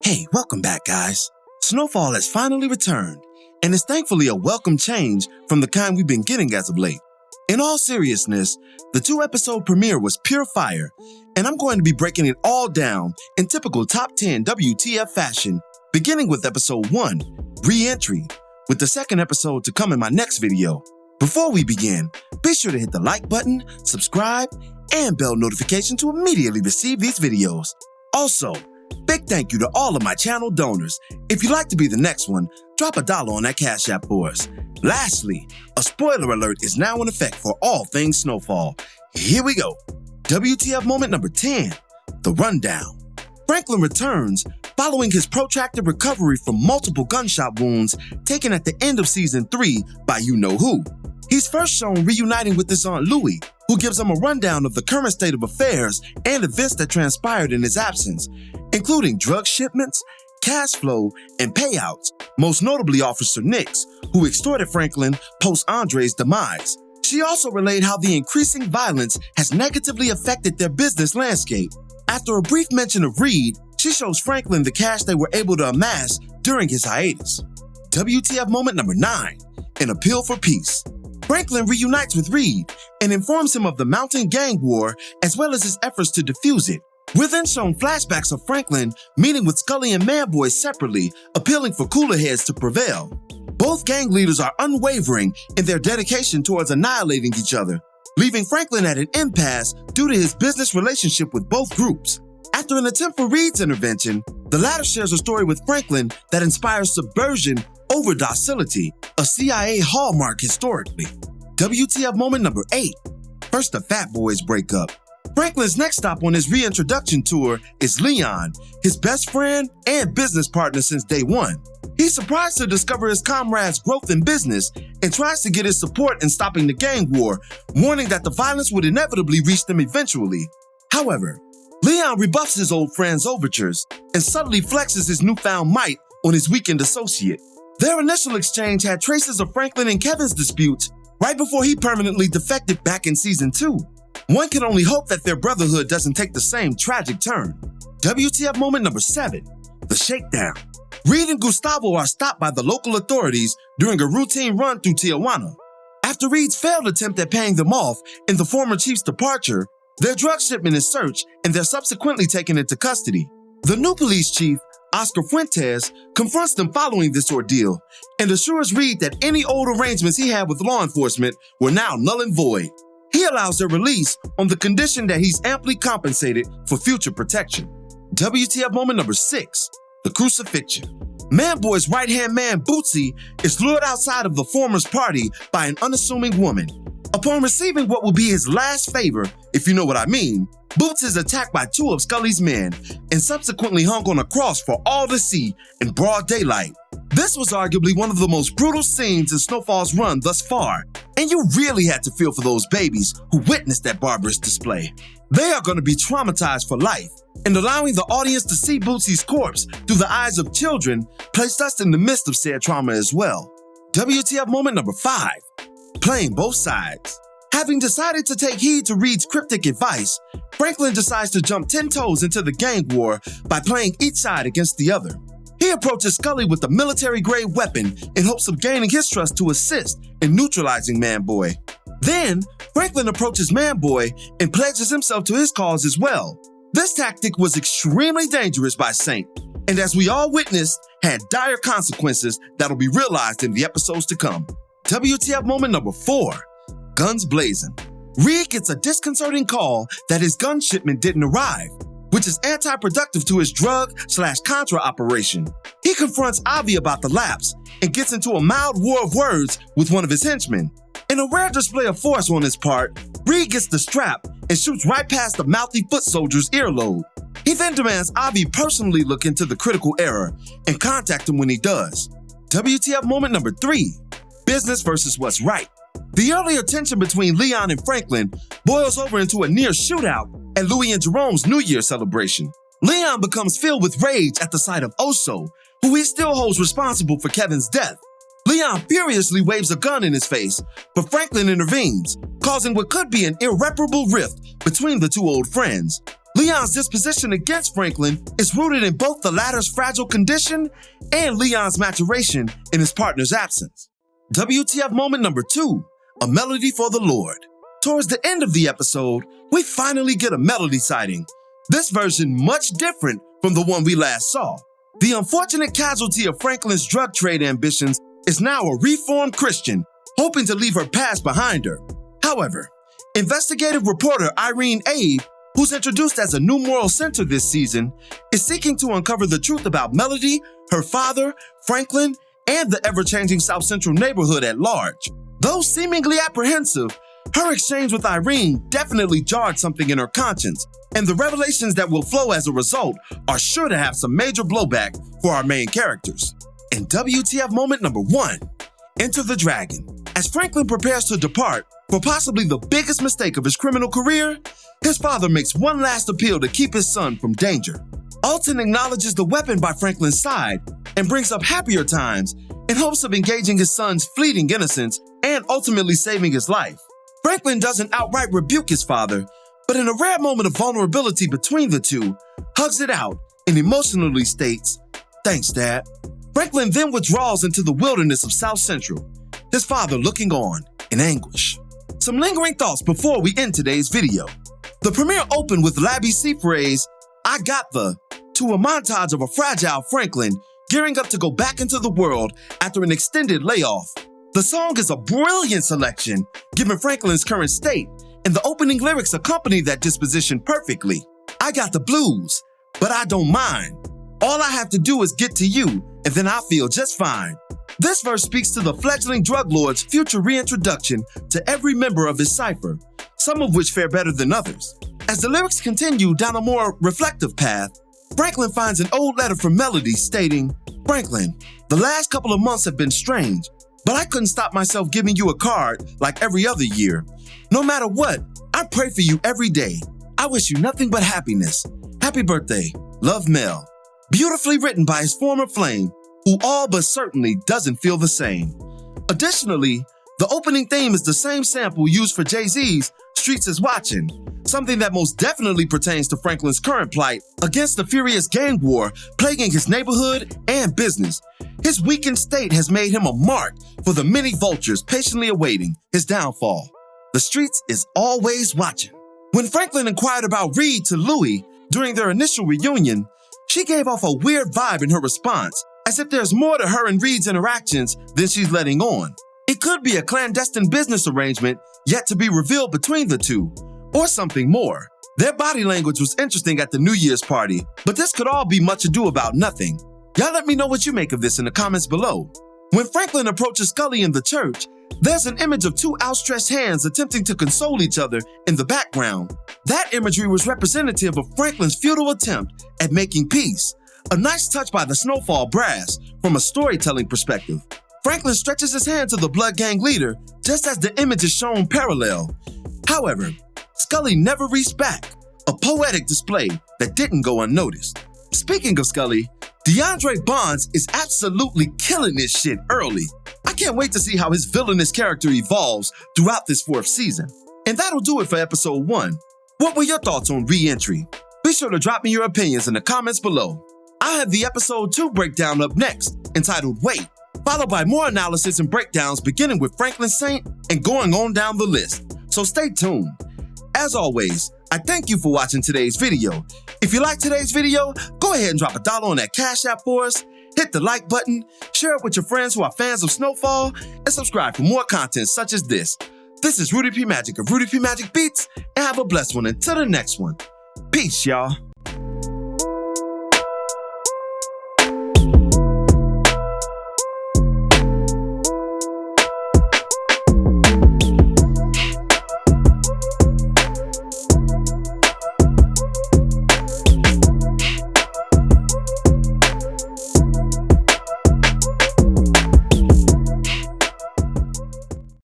Hey, welcome back, guys. Snowfall has finally returned, and is thankfully a welcome change from the kind we've been getting as of late. In all seriousness, the 2-episode premiere was pure fire, and I'm going to be breaking it all down in typical top 10 WTF fashion, beginning with episode 1, Re-Entry, with the second episode to come in my next video. Before we begin, be sure to hit the like button, subscribe, and bell notification to immediately receive these videos. Also, big thank you to all of my channel donors. If you'd like to be the next one, drop $1 on that Cash App for us. Lastly, a spoiler alert is now in effect for all things Snowfall. Here we go. WTF moment number 10, the rundown. Franklin returns following his protracted recovery from multiple gunshot wounds taken at the end of season 3 by you-know-who. He's first shown reuniting with his Aunt Louie, who gives him a rundown of the current state of affairs and events that transpired in his absence, including drug shipments, cash flow, and payouts, most notably Officer Nix, who extorted Franklin post-Andre's demise. She also relayed how the increasing violence has negatively affected their business landscape. After a brief mention of Reed, she shows Franklin the cash they were able to amass during his hiatus. WTF moment number 9, an appeal for peace. Franklin reunites with Reed and informs him of the mounting gang war as well as his efforts to defuse it. We're then shown flashbacks of Franklin meeting with Skully and Manboy separately, appealing for cooler heads to prevail. Both gang leaders are unwavering in their dedication towards annihilating each other, leaving Franklin at an impasse due to his business relationship with both groups. After an attempt for Reed's intervention, the latter shares a story with Franklin that inspires subversion over docility, a CIA hallmark historically. WTF moment number 8. First, the Fat Boys break up. Franklin's next stop on his reintroduction tour is Leon, his best friend and business partner since day one. He's surprised to discover his comrade's growth in business and tries to get his support in stopping the gang war, warning that the violence would inevitably reach them eventually. However, Leon rebuffs his old friend's overtures and subtly flexes his newfound might on his weakened associate. Their initial exchange had traces of Franklin and Kevin's disputes right before he permanently defected back in season 2. One can only hope that their brotherhood doesn't take the same tragic turn. WTF moment number 7, the shakedown. Reed and Gustavo are stopped by the local authorities during a routine run through Tijuana. After Reed's failed attempt at paying them off in the former chief's departure, their drug shipment is searched and they're subsequently taken into custody. The new police chief, Oscar Fuentes, confronts them following this ordeal and assures Reed that any old arrangements he had with law enforcement were now null and void. He allows their release on the condition that he's amply compensated for future protection. WTF moment number 6, the crucifixion. Manboy's right-hand man, Bootsy, is lured outside of the former's party by an unassuming woman. Upon receiving what will be his last favor, if you know what I mean, Boots is attacked by 2 of Skully's men and subsequently hung on a cross for all to see in broad daylight. This was arguably one of the most brutal scenes in Snowfall's run thus far, and you really had to feel for those babies who witnessed that barbarous display. They are going to be traumatized for life, and allowing the audience to see Bootsy's corpse through the eyes of children placed us in the midst of said trauma as well. WTF moment number 5, playing both sides. Having decided to take heed to Reed's cryptic advice, Franklin decides to jump 10 toes into the gang war by playing each side against the other. He approaches Skully with a military-grade weapon in hopes of gaining his trust to assist in neutralizing Manboy. Then, Franklin approaches Manboy and pledges himself to his cause as well. This tactic was extremely dangerous by Saint, and as we all witnessed, had dire consequences that'll be realized in the episodes to come. WTF moment number 4, guns blazing. Reed gets a disconcerting call that his gun shipment didn't arrive, which is anti-productive to his drug/contra operation. He confronts Avi about the lapse and gets into a mild war of words with one of his henchmen. In a rare display of force on his part, Reed gets the strap and shoots right past the mouthy foot soldier's earlobe. He then demands Avi personally look into the critical error and contact him when he does. WTF moment number 3, business versus what's right. The earlier tension between Leon and Franklin boils over into a near shootout at Louie and Jerome's New Year celebration. Leon becomes filled with rage at the sight of Oso, who he still holds responsible for Kevin's death. Leon furiously waves a gun in his face, but Franklin intervenes, causing what could be an irreparable rift between the 2 old friends. Leon's disposition against Franklin is rooted in both the latter's fragile condition and Leon's maturation in his partner's absence. WTF moment number 2, a melody for the Lord. Towards the end of the episode, we finally get a melody sighting. This version much different from the one we last saw. The unfortunate casualty of Franklin's drug trade ambitions is now a reformed Christian, hoping to leave her past behind her. However, investigative reporter Irene Abe, who's introduced as a new moral center this season, is seeking to uncover the truth about Melody, her father, Franklin, and the ever-changing South Central neighborhood at large. Though seemingly apprehensive, her exchange with Irene definitely jarred something in her conscience, and the revelations that will flow as a result are sure to have some major blowback for our main characters. In WTF moment number 1, Enter the Dragon. As Franklin prepares to depart for possibly the biggest mistake of his criminal career, his father makes one last appeal to keep his son from danger. Alton acknowledges the weapon by Franklin's side and brings up happier times in hopes of engaging his son's fleeting innocence and ultimately saving his life. Franklin doesn't outright rebuke his father, but in a rare moment of vulnerability between the two, hugs it out and emotionally states, "Thanks, Dad." Franklin then withdraws into the wilderness of South Central, his father looking on in anguish. Some lingering thoughts before we end today's video. The premiere opened with Labby's C phrase, "I got the," to a montage of a fragile Franklin gearing up to go back into the world after an extended layoff. The song is a brilliant selection, given Franklin's current state, and the opening lyrics accompany that disposition perfectly. "I got the blues, but I don't mind. All I have to do is get to you, and then I feel just fine." This verse speaks to the fledgling drug lord's future reintroduction to every member of his cipher, some of which fare better than others. As the lyrics continue down a more reflective path, Franklin finds an old letter from Melody stating, "Franklin, the last couple of months have been strange, but I couldn't stop myself giving you a card like every other year. No matter what, I pray for you every day. I wish you nothing but happiness. Happy birthday. Love, Mel." Beautifully written by his former flame, who all but certainly doesn't feel the same. Additionally, the opening theme is the same sample used for Jay-Z's Streets is Watching, something that most definitely pertains to Franklin's current plight against the furious gang war plaguing his neighborhood and business. His weakened state has made him a mark for the many vultures patiently awaiting his downfall. The streets is always watching. When Franklin inquired about Reed to Louie during their initial reunion, she gave off a weird vibe in her response, as if there's more to her and Reed's interactions than she's letting on. It could be a clandestine business arrangement yet to be revealed between the two, or something more. Their body language was interesting at the New Year's party, but this could all be much ado about nothing. Y'all let me know what you make of this in the comments below. When Franklin approaches Skully in the church, there's an image of two outstretched hands attempting to console each other in the background. That imagery was representative of Franklin's futile attempt at making peace, a nice touch by the Snowfall brass from a storytelling perspective. Franklin stretches his hand to the Blood Gang leader just as the image is shown parallel. However, Skully never reached back, a poetic display that didn't go unnoticed. Speaking of Skully, DeAndre Bonds is absolutely killing this shit early. I can't wait to see how his villainous character evolves throughout this 4th season. And that'll do it for episode 1. What were your thoughts on re-entry? Be sure to drop me your opinions in the comments below. I have the episode 2 breakdown up next, entitled Wait, followed by more analysis and breakdowns beginning with Franklin Saint and going on down the list. So stay tuned. As always, I thank you for watching today's video. If you liked today's video, go ahead and drop $1 on that Cash App for us, hit the like button, share it with your friends who are fans of Snowfall, and subscribe for more content such as this. This is Rudy P. Magic of Rudy P. Magic Beats, and have a blessed one until the next one. Peace, y'all.